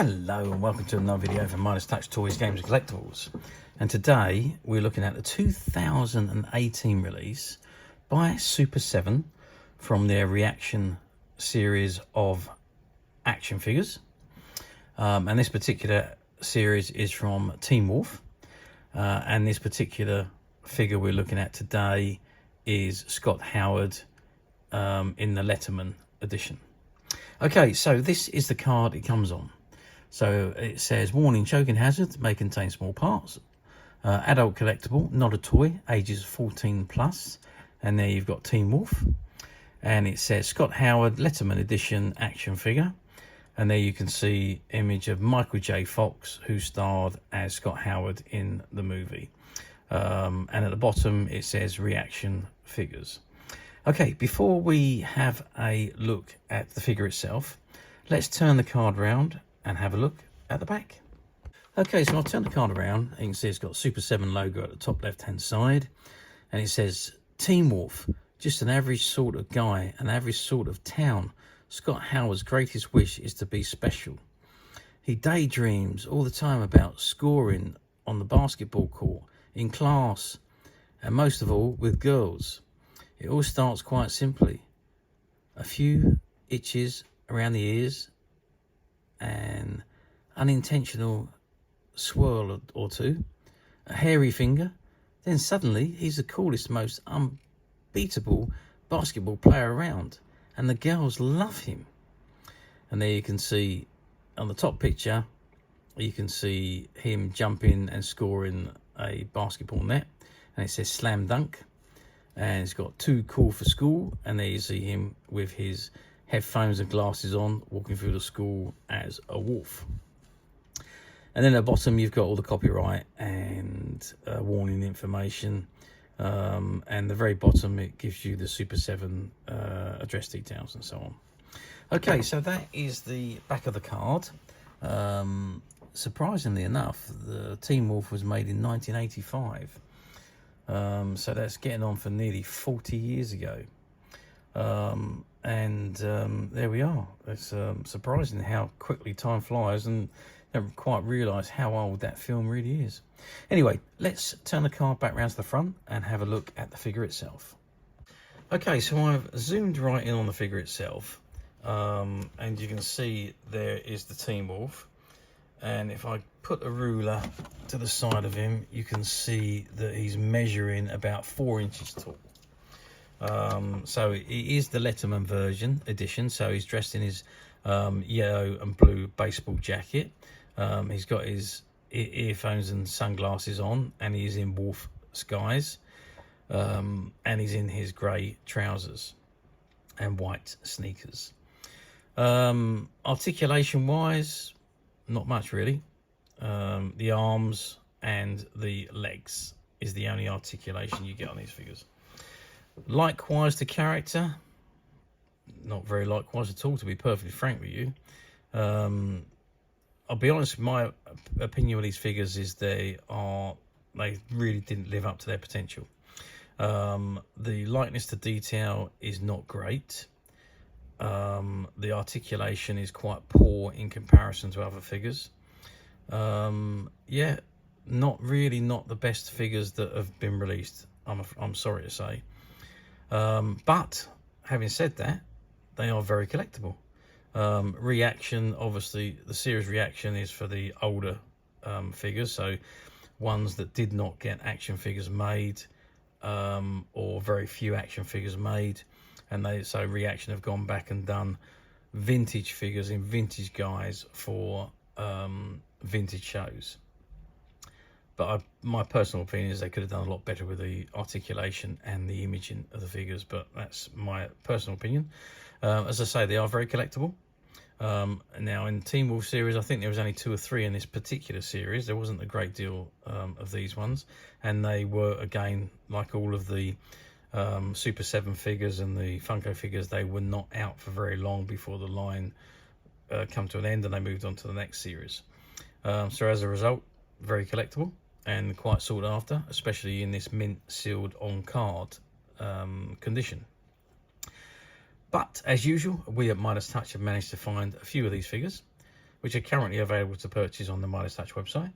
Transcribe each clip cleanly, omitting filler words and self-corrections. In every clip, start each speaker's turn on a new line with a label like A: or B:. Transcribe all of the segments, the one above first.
A: Hello and welcome to another video from Midas Touch Toys, Games and Collectibles. And today we're looking at the 2018 release by Super 7 from their ReAction series of action figures. And this particular series is from Team Wolf. And this particular figure we're looking at today is Scott Howard in the Letterman Edition. Okay, so this is the card it comes on. So it says, warning, choking hazard, may contain small parts. Adult collectible, not a toy, ages 14 plus. And there you've got Team Wolf. And it says Scott Howard Letterman Edition action figure. And there you can see image of Micheal J Fox, who starred as Scott Howard in the movie. And at the bottom it says ReAction figures. Okay, before we have a look at the figure itself, let's turn the card round and have a look at the back. Okay, so I'll turn the card around. You can see it's got Super 7 logo at the top left hand side, and it says Team Wolf, just an average sort of guy, an average sort of town. Scott Howard's greatest wish is to be special. He daydreams all the time about scoring on the basketball court, in class, and most of all with girls. It all starts quite simply. A few itches around the ears, an unintentional swirl or two, a hairy finger, then suddenly he's the coolest, most unbeatable basketball player around, and the girls love him. And there you can see on the top picture, you can see him jumping and scoring a basketball net, and it says slam dunk, and it's got too cool for school, and there you see him with his headphones and glasses on, walking through the school as a wolf. And then at the bottom you've got all the copyright and warning information, and the very bottom it gives you the Super 7 address details and so on. Okay, so that is the back of the card. Surprisingly enough, the Team Wolf was made in 1985, so that's getting on for nearly 40 years ago. There we are. It's surprising how quickly time flies, and never quite realise how old that film really is. Anyway, let's turn the card back round to the front and have a look at the figure itself. Okay, so I've zoomed right in on the figure itself, and you can see there is the Team Wolf. And if I put a ruler to the side of him, you can see that he's measuring about 4 inches tall. So it is the Letterman edition, so he's dressed in his yellow and blue baseball jacket. He's got his earphones and sunglasses on, and he's in wolf skies, and he's in his grey trousers and white sneakers. Articulation wise, not much really. The arms and the legs is the only articulation you get on these figures. Likewise, the character, not very likewise at all, to be perfectly frank with you. I'll be honest, my opinion of these figures is they really didn't live up to their potential. The likeness to detail is not great. The articulation is quite poor in comparison to other figures. Yeah, not the best figures that have been released, I'm sorry to say. But having said that, they are very collectible. ReAction, obviously the series ReAction is for the older figures, so ones that did not get action figures made, or very few action figures made, and so ReAction have gone back and done vintage figures in vintage guise for vintage shows. But my personal opinion is they could have done a lot better with the articulation and the imaging of the figures, but that's my personal opinion. As I say, they are very collectible. Now in Team Wolf series, I think there was only 2 or 3 in this particular series. There wasn't a great deal of these ones, and they were, again, like all of the Super 7 figures and the Funko figures, they were not out for very long before the line come to an end and they moved on to the next series. So as a result, very collectible and quite sought after, especially in this mint sealed on card condition. But as usual, we at Midas Touch have managed to find a few of these figures. which are currently available to purchase on the Midas Touch website,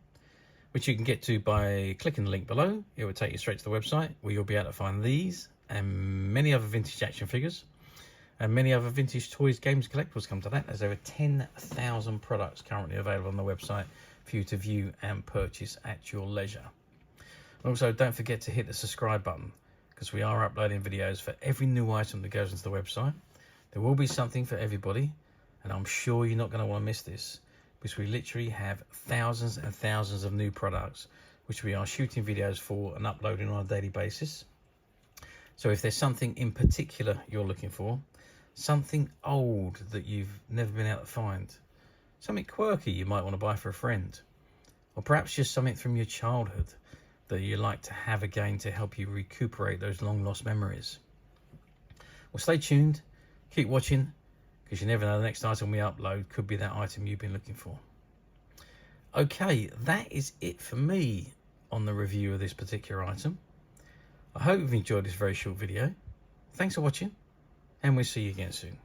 A: which you can get to by clicking the link below. It will take you straight to the website where you'll be able to find these and many other vintage action figures and many other vintage toys, games, collectibles. Come to that. There's over 10,000 products currently available on the website for you to view and purchase at your leisure. Also, don't forget to hit the subscribe button, because we are uploading videos for every new item that goes into the website. There will be something for everybody, and I'm sure you're not going to want to miss this, because we literally have thousands and thousands of new products which we are shooting videos for and uploading on a daily basis. So if there's something in particular you're looking for, something old that you've never been able to find, something quirky you might want to buy for a friend, or perhaps just something from your childhood that you like to have again to help you recuperate those long lost memories. Well, stay tuned, keep watching, because you never know, the next item we upload could be that item you've been looking for. Okay, that is it for me on the review of this particular item. I hope you've enjoyed this very short video. Thanks for watching, and we'll see you again soon.